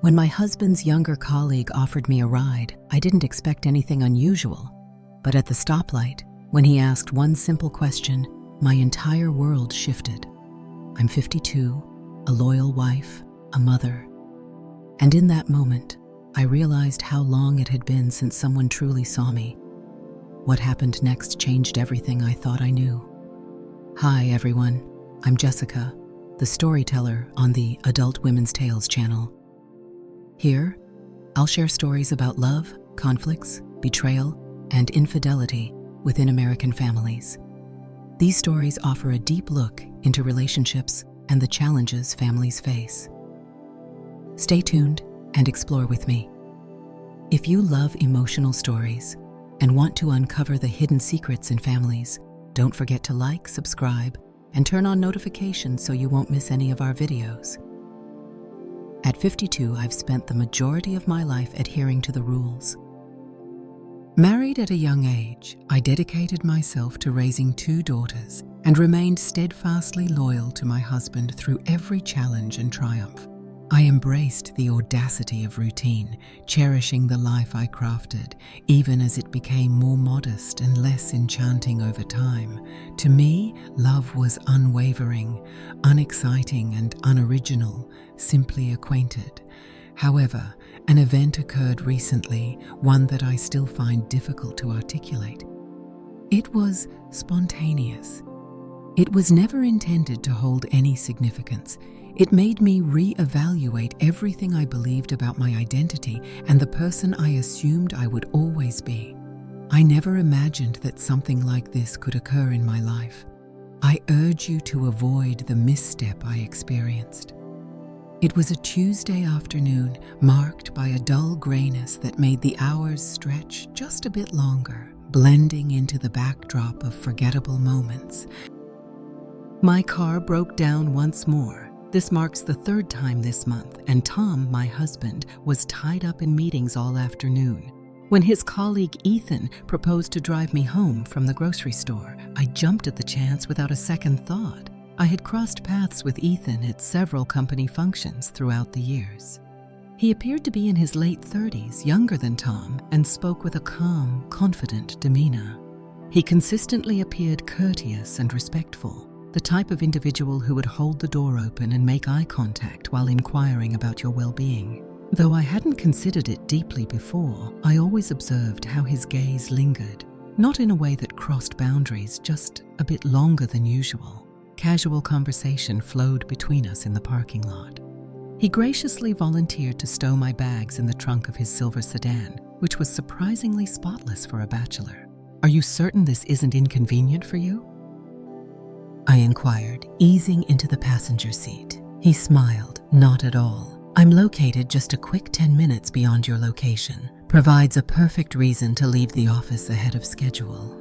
When my husband's younger colleague offered me a ride, I didn't expect anything unusual. But at the stoplight, when he asked one simple question, my entire world shifted. I'm 52, a loyal wife, a mother. And in that moment, I realized how long it had been since someone truly saw me. What happened next changed everything I thought I knew. Hi everyone, I'm Jessica, the storyteller on the Adult Women's Tales channel. Here, I'll share stories about love, conflicts, betrayal, and infidelity within American families. These stories offer a deep look into relationships and the challenges families face. Stay tuned and explore with me. If you love emotional stories and want to uncover the hidden secrets in families, don't forget to like, subscribe, and turn on notifications so you won't miss any of our videos. At 52, I've spent the majority of my life adhering to the rules. Married at a young age, I dedicated myself to raising 2 daughters and remained steadfastly loyal to my husband through every challenge and triumph. I embraced the audacity of routine, cherishing the life I crafted, even as it became more modest and less enchanting over time. To me, love was unwavering, unexciting, and unoriginal, simply acquainted. However, an event occurred recently, one that I still find difficult to articulate. It was spontaneous. It was never intended to hold any significance. It made me re-evaluate everything I believed about my identity and the person I assumed I would always be. I never imagined that something like this could occur in my life. I urge you to avoid the misstep I experienced. It was a Tuesday afternoon marked by a dull grayness that made the hours stretch just a bit longer, blending into the backdrop of forgettable moments. My car broke down once more. This marks the 3rd time this month, and Tom, my husband, was tied up in meetings all afternoon. When his colleague Ethan proposed to drive me home from the grocery store, I jumped at the chance without a second thought. I had crossed paths with Ethan at several company functions throughout the years. He appeared to be in his late 30s, younger than Tom, and spoke with a calm, confident demeanor. He consistently appeared courteous and respectful, the type of individual who would hold the door open and make eye contact while inquiring about your well-being. Though I hadn't considered it deeply before, I always observed how his gaze lingered, not in a way that crossed boundaries, just a bit longer than usual. Casual conversation flowed between us in the parking lot. He graciously volunteered to stow my bags in the trunk of his silver sedan, which was surprisingly spotless for a bachelor. "Are you certain this isn't inconvenient for you?" I inquired, easing into the passenger seat. He smiled. "Not at all. I'm located just a quick 10 minutes beyond your location. Provides a perfect reason to leave the office ahead of schedule."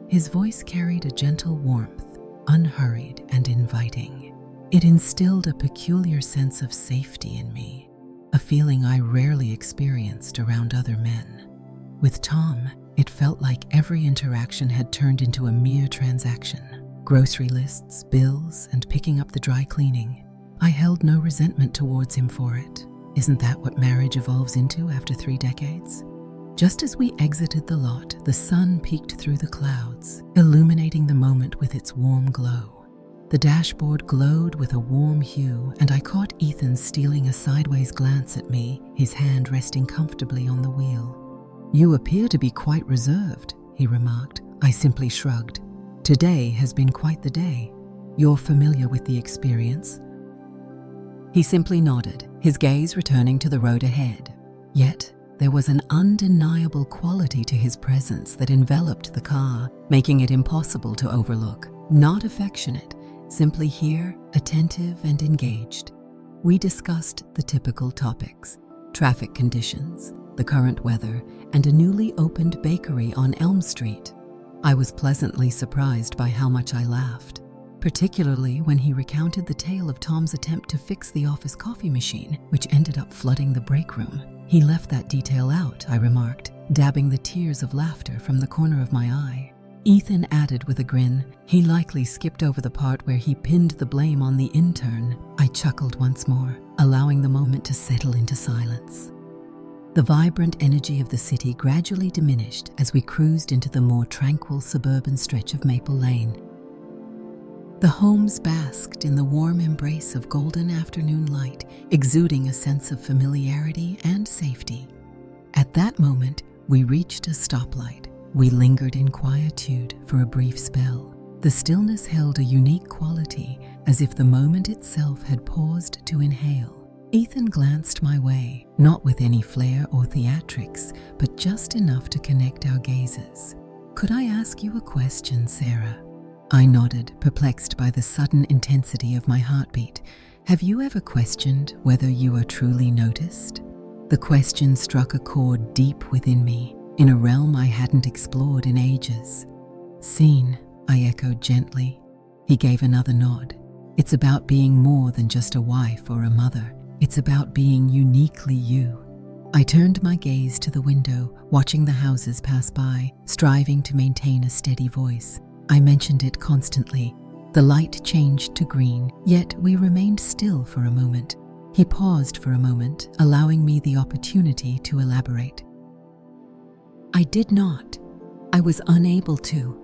His voice carried a gentle warmth, unhurried and inviting. It instilled a peculiar sense of safety in me, a feeling I rarely experienced around other men. With Tom, it felt like every interaction had turned into a mere transaction. Grocery lists, bills, and picking up the dry cleaning. I held no resentment towards him for it. Isn't that what marriage evolves into after 3 decades? Just as we exited the lot, the sun peeked through the clouds, illuminating the moment with its warm glow. The dashboard glowed with a warm hue, and I caught Ethan stealing a sideways glance at me, his hand resting comfortably on the wheel. "You appear to be quite reserved," he remarked. I simply shrugged. "Today has been quite the day. You're familiar with the experience?" He simply nodded, his gaze returning to the road ahead. Yet, there was an undeniable quality to his presence that enveloped the car, making it impossible to overlook. Not affectionate, simply here, attentive and engaged. We discussed the typical topics: traffic conditions, the current weather, and a newly opened bakery on Elm Street. I was pleasantly surprised by how much I laughed, particularly when he recounted the tale of Tom's attempt to fix the office coffee machine, which ended up flooding the break room. "He left that detail out," I remarked, dabbing the tears of laughter from the corner of my eye. Ethan added with a grin. He likely skipped over the part where he pinned the blame on the intern. I chuckled once more, allowing the moment to settle into silence. The vibrant energy of the city gradually diminished as we cruised into the more tranquil suburban stretch of Maple Lane. The homes basked in the warm embrace of golden afternoon light, exuding a sense of familiarity and safety. At that moment, we reached a stoplight. We lingered in quietude for a brief spell. The stillness held a unique quality, as if the moment itself had paused to inhale. Ethan glanced my way, not with any flair or theatrics, but just enough to connect our gazes. "Could I ask you a question, Sarah?" I nodded, perplexed by the sudden intensity of my heartbeat. "Have you ever questioned whether you are truly noticed?" The question struck a chord deep within me, in a realm I hadn't explored in ages. "Seen," I echoed gently. He gave another nod. "It's about being more than just a wife or a mother. It's about being uniquely you." I turned my gaze to the window, watching the houses pass by, striving to maintain a steady voice. I mentioned it constantly. The light changed to green, yet we remained still for a moment. He paused for a moment, allowing me the opportunity to elaborate. "I did not. I was unable to."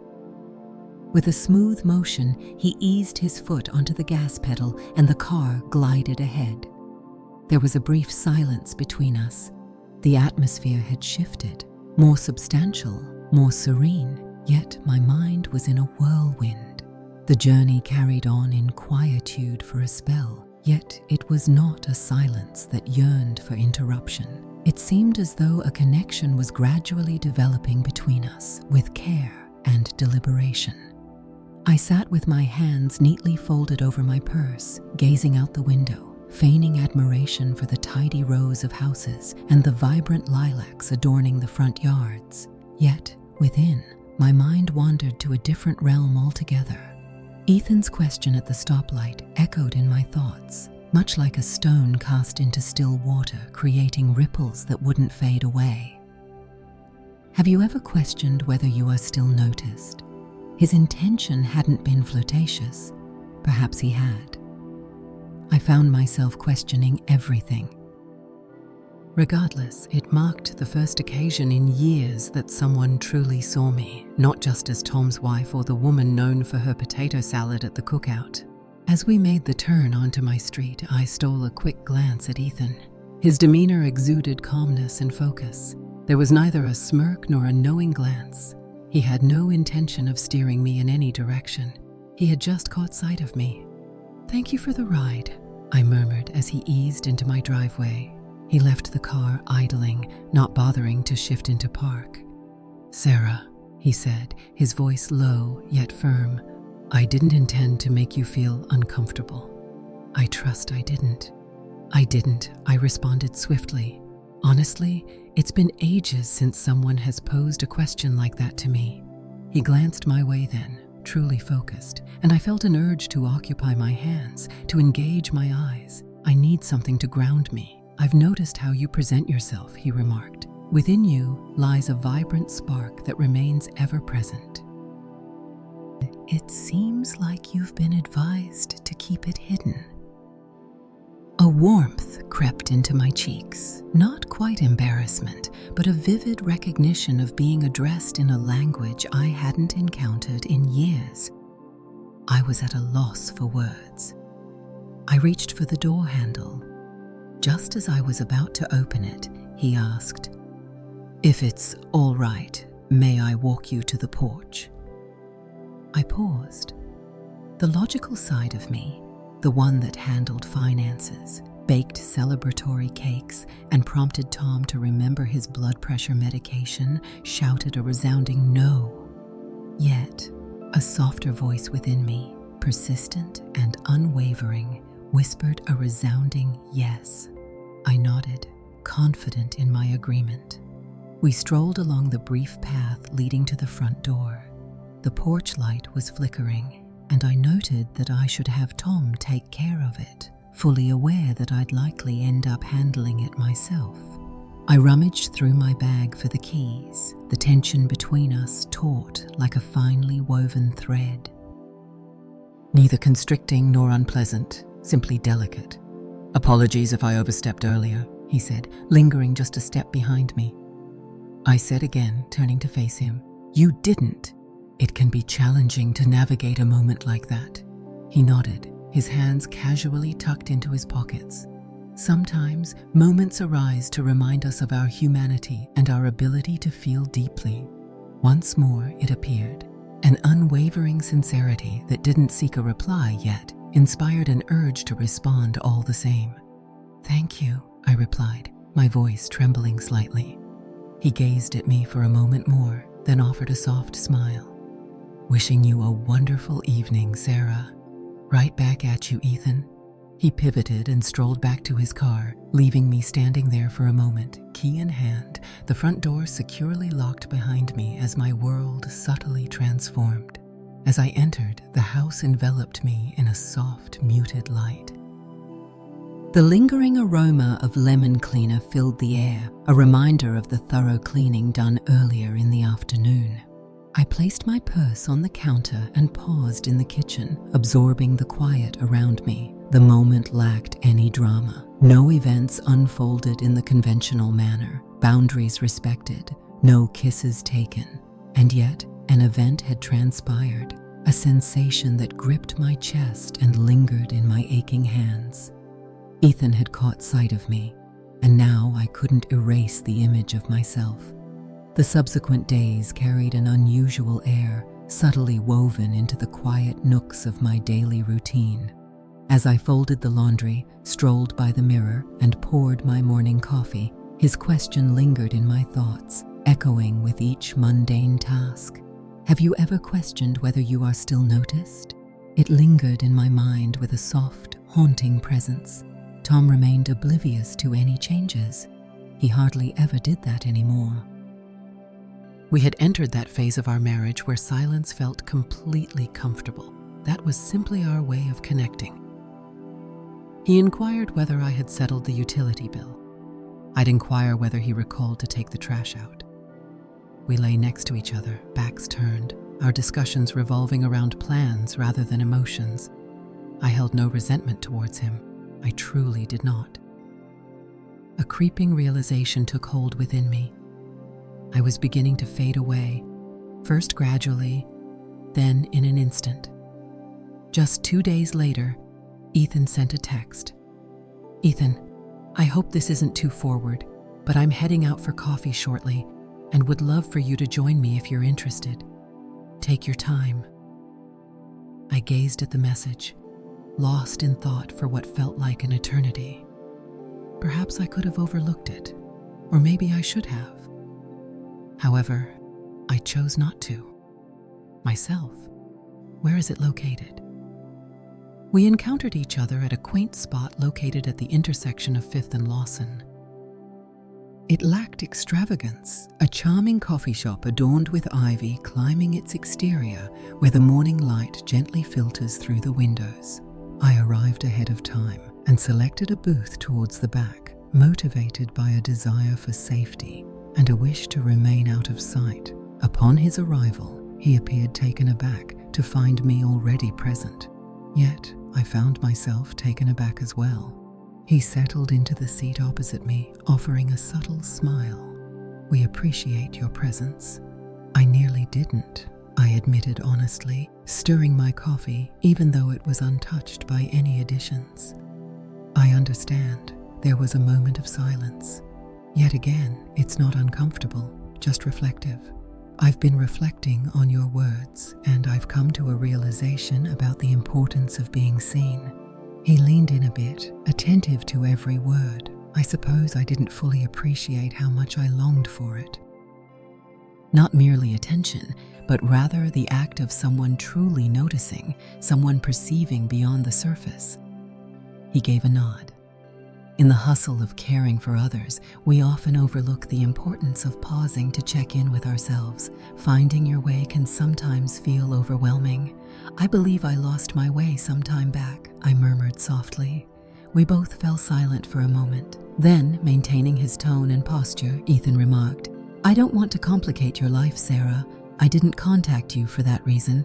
With a smooth motion, he eased his foot onto the gas pedal and the car glided ahead. There was a brief silence between us. The atmosphere had shifted, more substantial, more serene, yet my mind was in a whirlwind. The journey carried on in quietude for a spell, yet it was not a silence that yearned for interruption. It seemed as though a connection was gradually developing between us, with care and deliberation. I sat with my hands neatly folded over my purse, gazing out the window, feigning admiration for the tidy rows of houses and the vibrant lilacs adorning the front yards. Yet, within, my mind wandered to a different realm altogether. Ethan's question at the stoplight echoed in my thoughts, much like a stone cast into still water, creating ripples that wouldn't fade away. "Have you ever questioned whether you are still noticed?" His intention hadn't been flirtatious. Perhaps he had. I found myself questioning everything. Regardless, it marked the first occasion in years that someone truly saw me, not just as Tom's wife or the woman known for her potato salad at the cookout. As we made the turn onto my street, I stole a quick glance at Ethan. His demeanor exuded calmness and focus. There was neither a smirk nor a knowing glance. He had no intention of steering me in any direction. He had just caught sight of me. "Thank you for the ride," I murmured as he eased into my driveway. He left the car idling, not bothering to shift into park. "Sarah," he said, his voice low yet firm, "I didn't intend to make you feel uncomfortable." "I trust I didn't." "I didn't," I responded swiftly. "Honestly, it's been ages since someone has posed a question like that to me." He glanced my way then, truly focused, and I felt an urge to occupy my hands, to engage my eyes. "I need something to ground me." "I've noticed how you present yourself," he remarked. "Within you lies a vibrant spark that remains ever present. It seems like you've been advised to keep it hidden." A warmth crept into my cheeks, not quite embarrassment, but a vivid recognition of being addressed in a language I hadn't encountered in years. I was at a loss for words. I reached for the door handle. Just as I was about to open it, he asked, "If it's all right, may I walk you to the porch?" I paused. The logical side of me, the one that handled finances, baked celebratory cakes, and prompted Tom to remember his blood pressure medication, shouted a resounding no. Yet, a softer voice within me, persistent and unwavering, whispered a resounding yes. I nodded, confident in my agreement. We strolled along the brief path leading to the front door. The porch light was flickering, and I noted that I should have Tom take care of it, fully aware that I'd likely end up handling it myself. I rummaged through my bag for the keys, the tension between us taut like a finely woven thread. Neither constricting nor unpleasant, simply delicate. "Apologies if I overstepped earlier," he said, lingering just a step behind me. I said again, turning to face him, "You didn't." "It can be challenging to navigate a moment like that." He nodded, his hands casually tucked into his pockets. Sometimes, moments arise to remind us of our humanity and our ability to feel deeply. Once more, it appeared. An unwavering sincerity that didn't seek a reply yet inspired an urge to respond all the same. "Thank you," I replied, my voice trembling slightly. He gazed at me for a moment more, then offered a soft smile. "Wishing you a wonderful evening, Sarah." "Right back at you, Ethan." He pivoted and strolled back to his car, leaving me standing there for a moment, key in hand, the front door securely locked behind me as my world subtly transformed. As I entered, the house enveloped me in a soft, muted light. The lingering aroma of lemon cleaner filled the air, a reminder of the thorough cleaning done earlier in the afternoon. I placed my purse on the counter and paused in the kitchen, absorbing the quiet around me. The moment lacked any drama. No events unfolded in the conventional manner, boundaries respected, no kisses taken. And yet, an event had transpired, a sensation that gripped my chest and lingered in my aching hands. Ethan had caught sight of me, and now I couldn't erase the image of myself. The subsequent days carried an unusual air, subtly woven into the quiet nooks of my daily routine. As I folded the laundry, strolled by the mirror, and poured my morning coffee, his question lingered in my thoughts, echoing with each mundane task. "Have you ever questioned whether you are still noticed?" It lingered in my mind with a soft, haunting presence. Tom remained oblivious to any changes. He hardly ever did that anymore. We had entered that phase of our marriage where silence felt completely comfortable. That was simply our way of connecting. He inquired whether I had settled the utility bill. I'd inquire whether he recalled to take the trash out. We lay next to each other, backs turned, our discussions revolving around plans rather than emotions. I held no resentment towards him. I truly did not. A creeping realization took hold within me. I was beginning to fade away, first gradually, then in an instant. Just 2 days later, Ethan sent a text. "Ethan, I hope this isn't too forward, but I'm heading out for coffee shortly and would love for you to join me if you're interested. Take your time." I gazed at the message, lost in thought for what felt like an eternity. Perhaps I could have overlooked it, or maybe I should have. However, I chose not to. Myself, where is it located? We encountered each other at a quaint spot located at the intersection of 5th and Lawson. It lacked extravagance, a charming coffee shop adorned with ivy climbing its exterior where the morning light gently filters through the windows. I arrived ahead of time and selected a booth towards the back, motivated by a desire for safety and a wish to remain out of sight. Upon his arrival, he appeared taken aback to find me already present. Yet, I found myself taken aback as well. He settled into the seat opposite me, offering a subtle smile. "We appreciate your presence." "I nearly didn't," I admitted honestly, stirring my coffee even though it was untouched by any additions. "I understand." There was a moment of silence. Yet again, it's not uncomfortable, just reflective. "I've been reflecting on your words, and I've come to a realization about the importance of being seen." He leaned in a bit, attentive to every word. I suppose I didn't fully appreciate how much I longed for it. Not merely attention, but rather the act of someone truly noticing, someone perceiving beyond the surface. He gave a nod. In the hustle of caring for others, we often overlook the importance of pausing to check in with ourselves. Finding your way can sometimes feel overwhelming. "I believe I lost my way some time back," I murmured softly. We both fell silent for a moment. Then, maintaining his tone and posture, Ethan remarked, "I don't want to complicate your life, Sarah. I didn't contact you for that reason.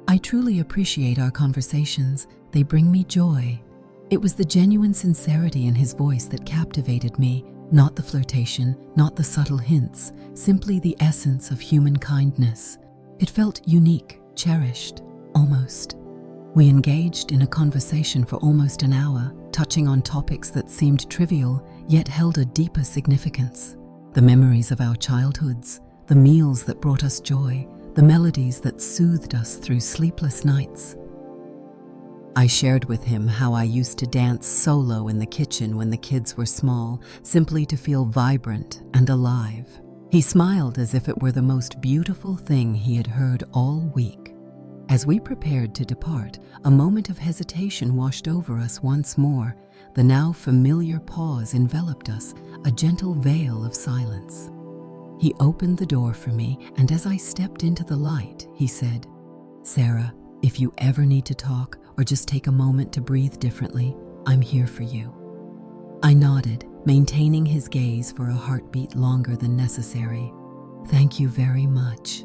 I truly appreciate our conversations. They bring me joy." It was the genuine sincerity in his voice that captivated me, not the flirtation, not the subtle hints, simply the essence of human kindness. It felt unique, cherished, almost. We engaged in a conversation for almost an hour, touching on topics that seemed trivial, yet held a deeper significance. The memories of our childhoods, the meals that brought us joy, the melodies that soothed us through sleepless nights. I shared with him how I used to dance solo in the kitchen when the kids were small, simply to feel vibrant and alive. He smiled as if it were the most beautiful thing he had heard all week. As we prepared to depart, a moment of hesitation washed over us once more. The now familiar pause enveloped us, a gentle veil of silence. He opened the door for me, and as I stepped into the light, he said, "Sarah, if you ever need to talk or just take a moment to breathe differently, I'm here for you." I nodded, maintaining his gaze for a heartbeat longer than necessary. "Thank you very much."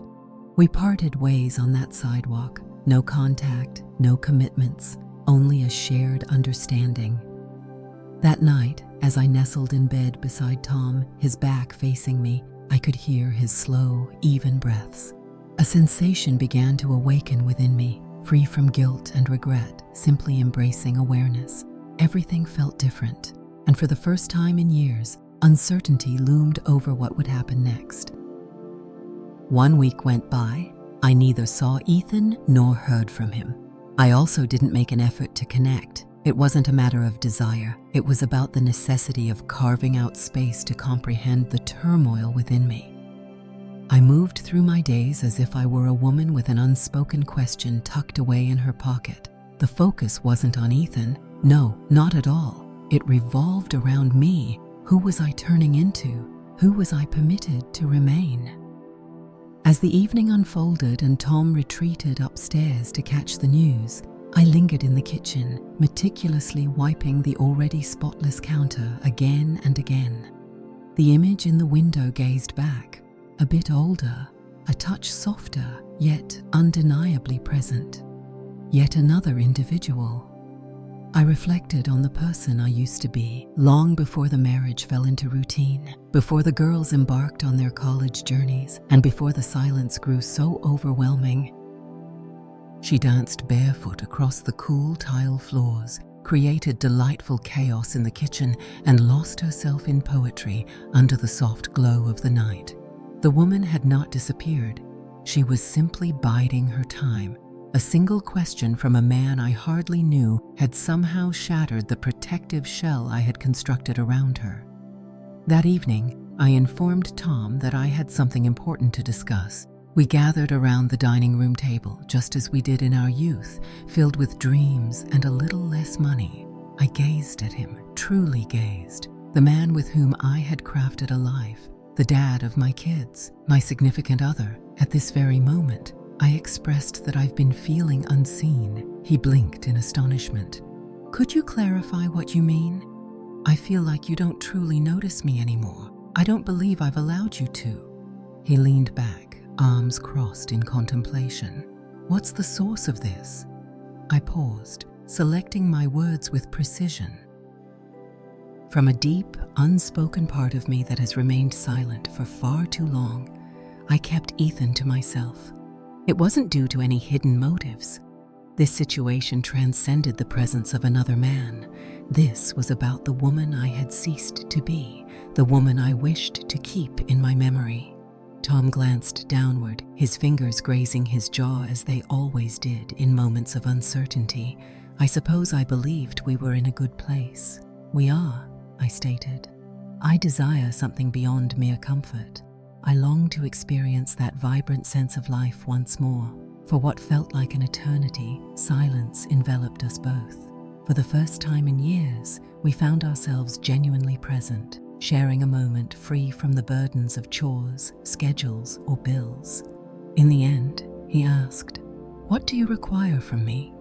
We parted ways on that sidewalk. No contact, no commitments, only a shared understanding. That night, as I nestled in bed beside Tom, his back facing me, I could hear his slow, even breaths. A sensation began to awaken within me, free from guilt and regret, simply embracing awareness. Everything felt different, and for the first time in years, uncertainty loomed over what would happen next. 1 week went by. I neither saw Ethan nor heard from him. I also didn't make an effort to connect. It wasn't a matter of desire. It was about the necessity of carving out space to comprehend the turmoil within me. I moved through my days as if I were a woman with an unspoken question tucked away in her pocket. The focus wasn't on Ethan. No, not at all. It revolved around me. Who was I turning into? Who was I permitted to remain? As the evening unfolded and Tom retreated upstairs to catch the news, I lingered in the kitchen, meticulously wiping the already spotless counter again and again. The image in the window gazed back, a bit older, a touch softer, yet undeniably present. Yet another individual. I reflected on the person I used to be, long before the marriage fell into routine, before the girls embarked on their college journeys, and before the silence grew so overwhelming. She danced barefoot across the cool tile floors, created delightful chaos in the kitchen, and lost herself in poetry under the soft glow of the night. The woman had not disappeared. She was simply biding her time. A single question from a man I hardly knew had somehow shattered the protective shell I had constructed around her. That evening, I informed Tom that I had something important to discuss. We gathered around the dining room table, just as we did in our youth, filled with dreams and a little less money. I gazed at him, truly gazed. The man with whom I had crafted a life, the dad of my kids, my significant other. At this very moment, I expressed that I've been feeling unseen. He blinked in astonishment. "Could you clarify what you mean? I feel like you don't truly notice me anymore. I don't believe I've allowed you to." He leaned back, arms crossed in contemplation. "What's the source of this?" I paused, selecting my words with precision. From a deep, unspoken part of me that has remained silent for far too long, I kept Ethan to myself. It wasn't due to any hidden motives. This situation transcended the presence of another man. This was about the woman I had ceased to be, the woman I wished to keep in my memory. Tom glanced downward, his fingers grazing his jaw as they always did in moments of uncertainty. I suppose I believed we were in a good place. "We are," I stated. "I desire something beyond mere comfort. I long to experience that vibrant sense of life once more." For what felt like an eternity, silence enveloped us both. For the first time in years, we found ourselves genuinely present, sharing a moment free from the burdens of chores, schedules, or bills. In the end, he asked, "What do you require from me?"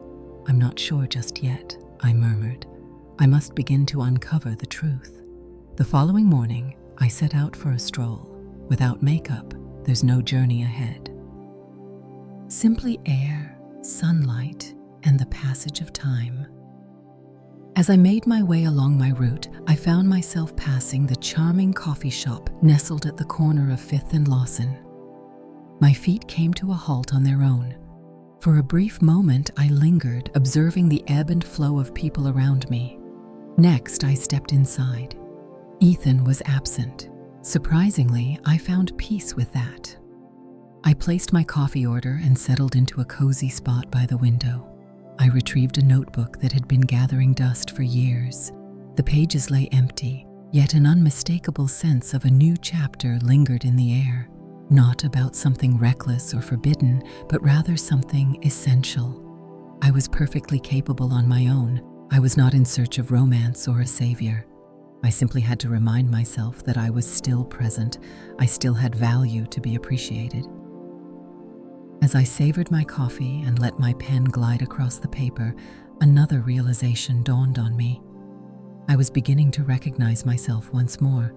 "I'm not sure just yet," I murmured. I must begin to uncover the truth. The following morning, I set out for a stroll. Without makeup, there's no journey ahead. Simply air, sunlight, and the passage of time. As I made my way along my route, I found myself passing the charming coffee shop nestled at the corner of 5th and Lawson. My feet came to a halt on their own. For a brief moment, I lingered, observing the ebb and flow of people around me. Next, I stepped inside. Ethan was absent. Surprisingly, I found peace with that. I placed my coffee order and settled into a cozy spot by the window. I retrieved a notebook that had been gathering dust for years. The pages lay empty, yet an unmistakable sense of a new chapter lingered in the air. Not about something reckless or forbidden, but rather something essential. I was perfectly capable on my own. I was not in search of romance or a savior. I simply had to remind myself that I was still present. I still had value to be appreciated. As I savored my coffee and let my pen glide across the paper, another realization dawned on me. I was beginning to recognize myself once more.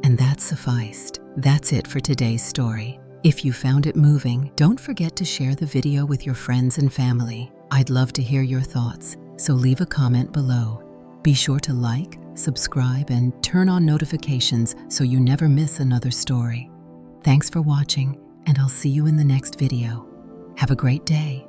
And that sufficed. That's it for today's story. If you found it moving, don't forget to share the video with your friends and family. I'd love to hear your thoughts, so leave a comment below. Be sure to like, subscribe, and turn on notifications so you never miss another story. Thanks for watching, and I'll see you in the next video. Have a great day.